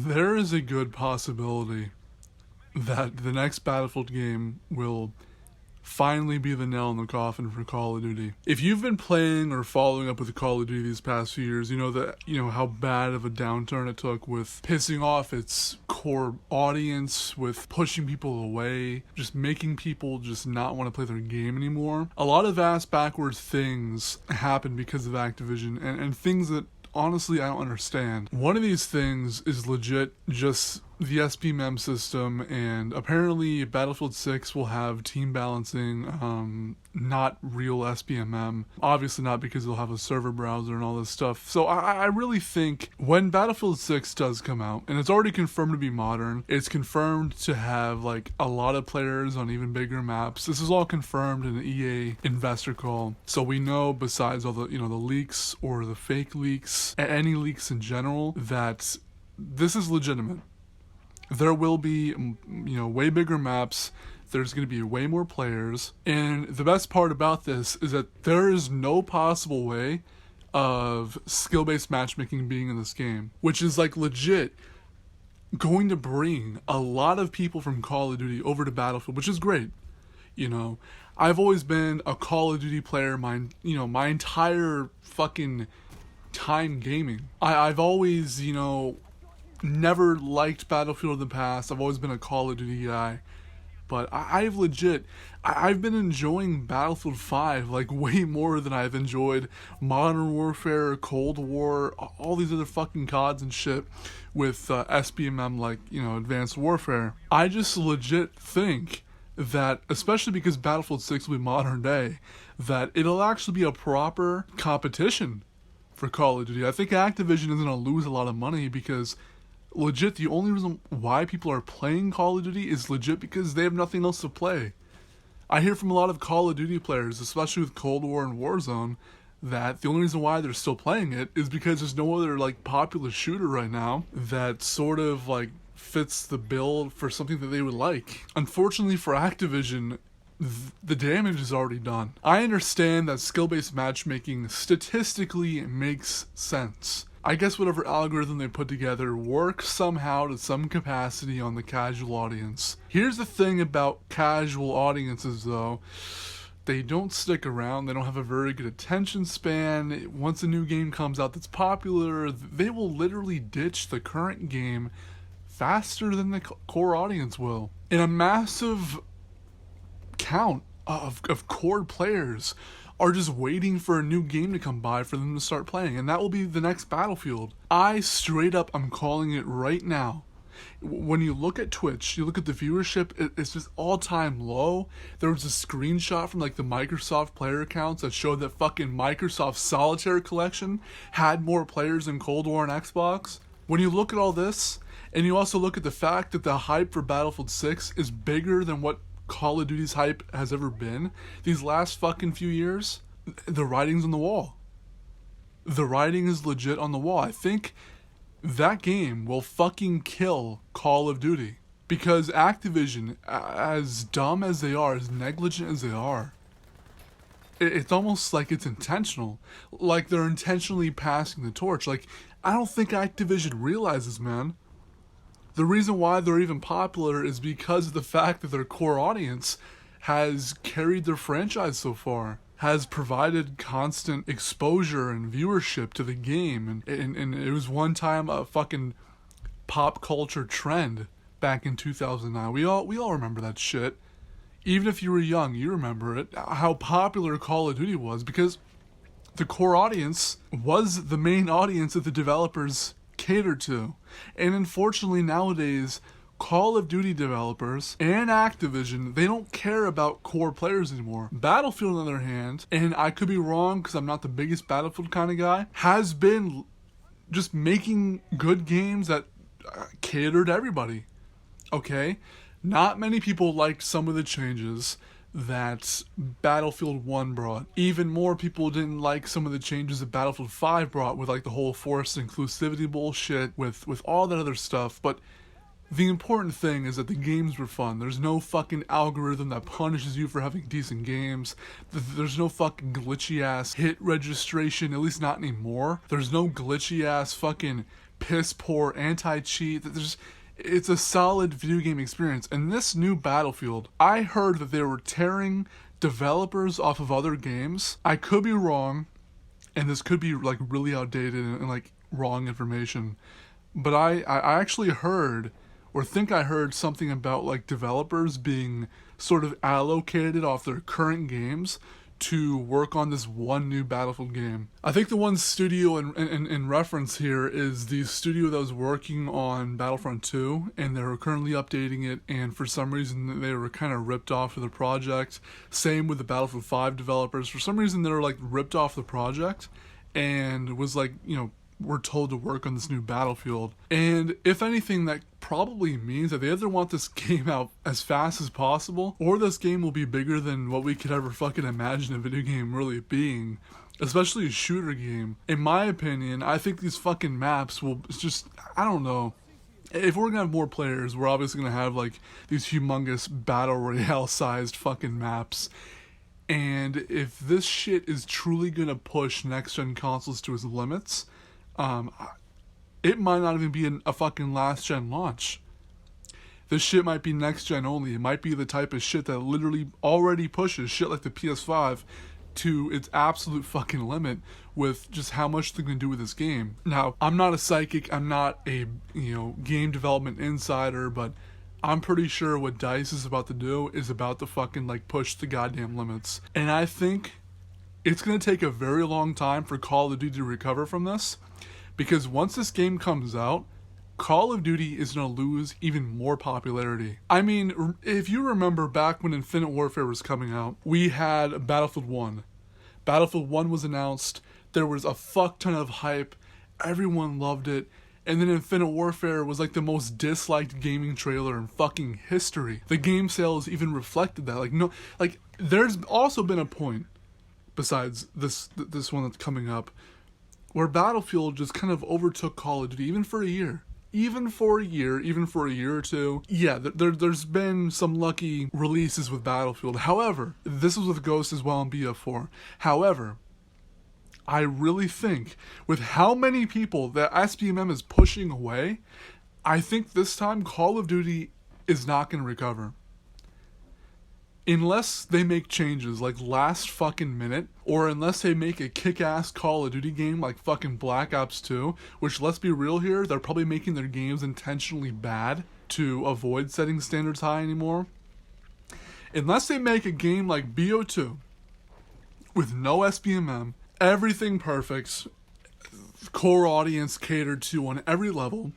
There is a good possibility that the next Battlefield game will finally be the nail in the coffin for Call of Duty. If you've been playing or following up with Call of Duty these past few years, you know how bad of a downturn it took with pissing off its core audience, with pushing people away, just making people just not want to play their game anymore. A lot of ass backwards things happened because of Activision and things that honestly I don't understand. One of these things is legit just the SPMM system, and apparently Battlefield 6 will have team balancing, not real SPMM. Obviously not, because they'll have a server browser and all this stuff. So I really think when Battlefield 6 does come out, and it's already confirmed to be modern, it's confirmed to have like a lot of players on even bigger maps. This is all confirmed in the EA investor call. So we know, besides all the, the leaks or the fake leaks, any leaks in general, that this is legitimate. There will be, way bigger maps. There's going to be way more players. And the best part about this is that there is no possible way of skill-based matchmaking being in this game, which is like legit going to bring a lot of people from Call of Duty over to Battlefield, which is great. I've always been a Call of Duty player my entire fucking time gaming. I've always, never liked Battlefield in the past. I've always been a Call of Duty guy. But I've been enjoying Battlefield 5 like way more than I've enjoyed Modern Warfare, Cold War, all these other fucking CODs and shit with SPMM like, Advanced Warfare. I just legit think that, especially because Battlefield 6 will be modern day, that it'll actually be a proper competition for Call of Duty. I think Activision is going to lose a lot of money because legit, the only reason why people are playing Call of Duty is legit because they have nothing else to play. I hear from a lot of Call of Duty players, especially with Cold War and Warzone, that the only reason why they're still playing it is because there's no other like popular shooter right now that sort of like fits the bill for something that they would like. Unfortunately for Activision, the damage is already done. I understand that skill-based matchmaking statistically makes sense. I guess whatever algorithm they put together works somehow to some capacity on the casual audience. Here's the thing about casual audiences though. They don't stick around. They don't have a very good attention span. Once a new game comes out that's popular, they will literally ditch the current game faster than the core audience will. In a massive count of core players are just waiting for a new game to come by for them to start playing, and that will be the next Battlefield. I'm calling it right now. When you look at Twitch, you look at the viewership, it's just all-time low. There was a screenshot from like the Microsoft player accounts that showed that fucking Microsoft Solitaire Collection had more players than Cold War and Xbox. When you look at all this, and you also look at the fact that the hype for Battlefield 6 is bigger than what Call of Duty's hype has ever been these last fucking few years, the writing's on the wall. The writing is legit on the wall. I think that game will fucking kill Call of Duty because Activision, as dumb as they are, as negligent as they are, it's almost like it's intentional. Like they're intentionally passing the torch. Like, I don't think Activision realizes, man. The reason why they're even popular is because of the fact that their core audience has carried their franchise so far, has provided constant exposure and viewership to the game, and it was one time a fucking pop culture trend back in 2009. We all remember that shit. Even if you were young, you remember it, how popular Call of Duty was, because the core audience was the main audience that the developers catered to. And unfortunately nowadays, Call of Duty developers and Activision, they don't care about core players anymore. Battlefield, on the other hand, and I could be wrong because I'm not the biggest Battlefield kind of guy, has been just making good games that cater to everybody. Okay? Not many people liked some of the changes that Battlefield 1 brought. Even more people didn't like some of the changes that Battlefield 5 brought with like the whole forced inclusivity bullshit, with all that other stuff. But the important thing is that the games were fun. There's no fucking algorithm that punishes you for having decent games. There's no fucking glitchy ass hit registration, at least not anymore. There's no glitchy ass fucking piss poor anti-cheat. It's a solid video game experience. And this new Battlefield, I heard that they were tearing developers off of other games. I could be wrong, and this could be like really outdated and like wrong information, but I actually heard, or think I heard, something about like developers being sort of allocated off their current games to work on this one new Battlefield game. I think the one studio in reference here is the studio that was working on Battlefront 2, and they're currently updating it, and for some reason they were kind of ripped off of the project. Same with the Battlefield 5 developers. For some reason they were like ripped off the project and was like, were told to work on this new Battlefield. And if anything, that probably means that they either want this game out as fast as possible, or this game will be bigger than what we could ever fucking imagine a video game really being, especially a shooter game. In my opinion, I think these fucking maps will just, I don't know. If we're gonna have more players, we're obviously gonna have like these humongous battle royale sized fucking maps. And if this shit is truly gonna push next gen consoles to its limits, it might not even be a fucking last gen launch. This shit might be next gen only. It might be the type of shit that literally already pushes shit like the PS5 to its absolute fucking limit with just how much they can do with this game. Now, I'm not a psychic, I'm not a, game development insider, but I'm pretty sure what DICE is about to do is about to fucking like push the goddamn limits. And I think it's gonna take a very long time for Call of Duty to recover from this. Because once this game comes out, Call of Duty is going to lose even more popularity. I mean, if you remember back when Infinite Warfare was coming out, we had Battlefield 1. Battlefield 1 was announced, there was a fuck ton of hype, everyone loved it, and then Infinite Warfare was like the most disliked gaming trailer in fucking history. The game sales even reflected that. There's also been a point, besides this one that's coming up, where Battlefield just kind of overtook Call of Duty, even for a year or two. Yeah, there's been some lucky releases with Battlefield. However, this was with Ghost as well and BF4. However, I really think with how many people that SBMM is pushing away, I think this time Call of Duty is not going to recover. Unless they make changes like last fucking minute, or unless they make a kick-ass Call of Duty game like fucking Black Ops 2, which, let's be real here, they're probably making their games intentionally bad to avoid setting standards high anymore. Unless they make a game like BO2 with no SBMM, everything perfect, core audience catered to on every level,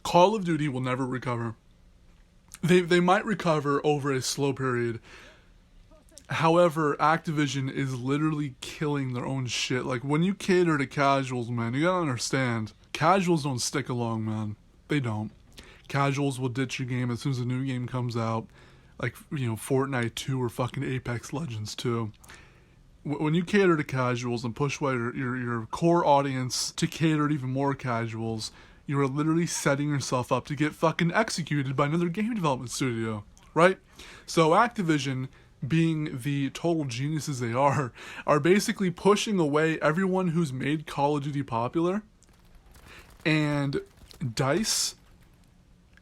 Call of Duty will never recover. They might recover over a slow period. However, Activision is literally killing their own shit. Like, when you cater to casuals, man, you gotta understand, casuals don't stick along, man. They don't. Casuals will ditch your game as soon as a new game comes out. Like, Fortnite 2 or fucking Apex Legends 2. When you cater to casuals and push away your core audience to cater to even more casuals, you are literally setting yourself up to get fucking executed by another game development studio, right? So Activision, being the total geniuses they are basically pushing away everyone who's made Call of Duty popular. And DICE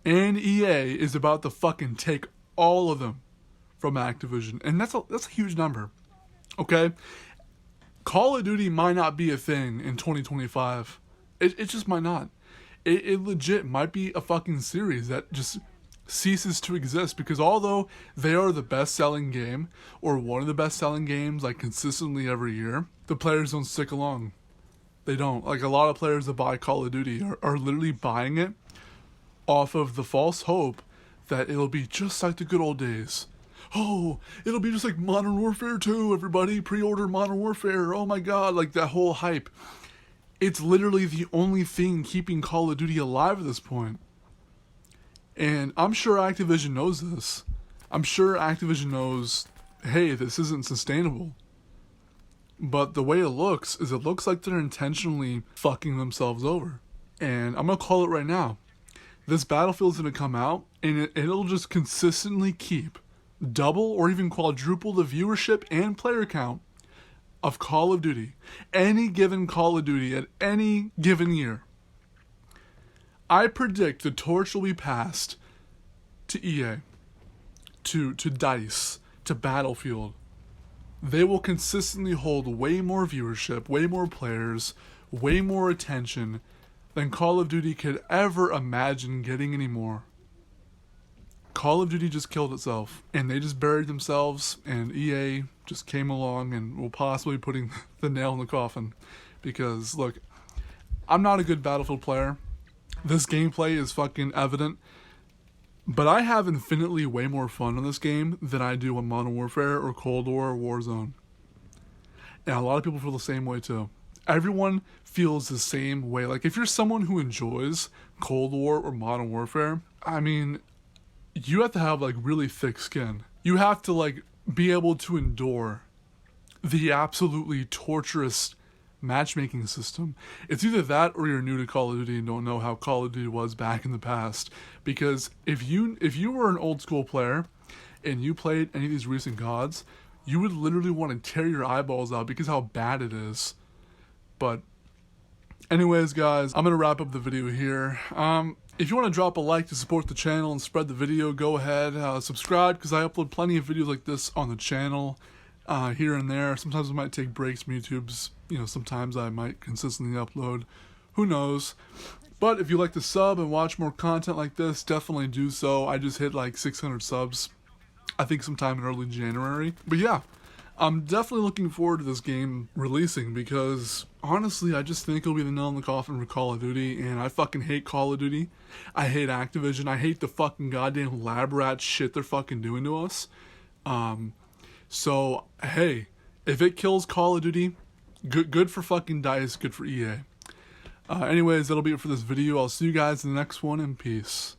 and EA is about to fucking take all of them from Activision. And that's a huge number, okay? Call of Duty might not be a thing in 2025. It just might not. It legit might be a fucking series that just ceases to exist, because although they are the best-selling game, or one of the best-selling games, like, consistently every year, the players don't stick along. They don't. Like, a lot of players that buy Call of Duty are literally buying it off of the false hope that it'll be just like the good old days. Oh, it'll be just like Modern Warfare 2, everybody. Pre-order Modern Warfare. Oh my god, like that whole hype. It's literally the only thing keeping Call of Duty alive at this point. And I'm sure Activision knows this. I'm sure Activision knows, hey, this isn't sustainable. But the way it looks like they're intentionally fucking themselves over. And I'm going to call it right now. This Battlefield's going to come out, and it'll just consistently keep double or even quadruple the viewership and player count of Call of Duty. Any given Call of Duty at any given year. I predict the torch will be passed to EA, to DICE, to Battlefield. They will consistently hold way more viewership, way more players, way more attention than Call of Duty could ever imagine getting anymore. Call of Duty just killed itself, and they just buried themselves, and EA just came along and will possibly be putting the nail in the coffin. Because, look, I'm not a good Battlefield player. This gameplay is fucking evident. But I have infinitely way more fun on this game than I do on Modern Warfare or Cold War or Warzone. And a lot of people feel the same way too. Everyone feels the same way. Like, if you're someone who enjoys Cold War or Modern Warfare, I mean, you have to have, like, really thick skin. You have to, like, be able to endure the absolutely torturous matchmaking system. It's either that or you're new to Call of Duty and don't know how Call of Duty was back in the past. Because if you were an old school player and you played any of these recent CODs, you would literally want to tear your eyeballs out because how bad it is. But anyways, guys, I'm gonna wrap up the video here. If you want to drop a like to support the channel and spread the video, go ahead. Subscribe, because I upload plenty of videos like this on the channel here and there. Sometimes I might take breaks from YouTube's. Sometimes I might consistently upload. Who knows? But if you like to sub and watch more content like this, definitely do so. I just hit like 600 subs, I think sometime in early January. But yeah, I'm definitely looking forward to this game releasing, because honestly, I just think it'll be the nail in the coffin for Call of Duty, and I fucking hate Call of Duty. I hate Activision. I hate the fucking goddamn lab rat shit they're fucking doing to us. So, hey, if it kills Call of Duty, good for fucking DICE, good for EA. Anyways, that'll be it for this video. I'll see you guys in the next one, and peace.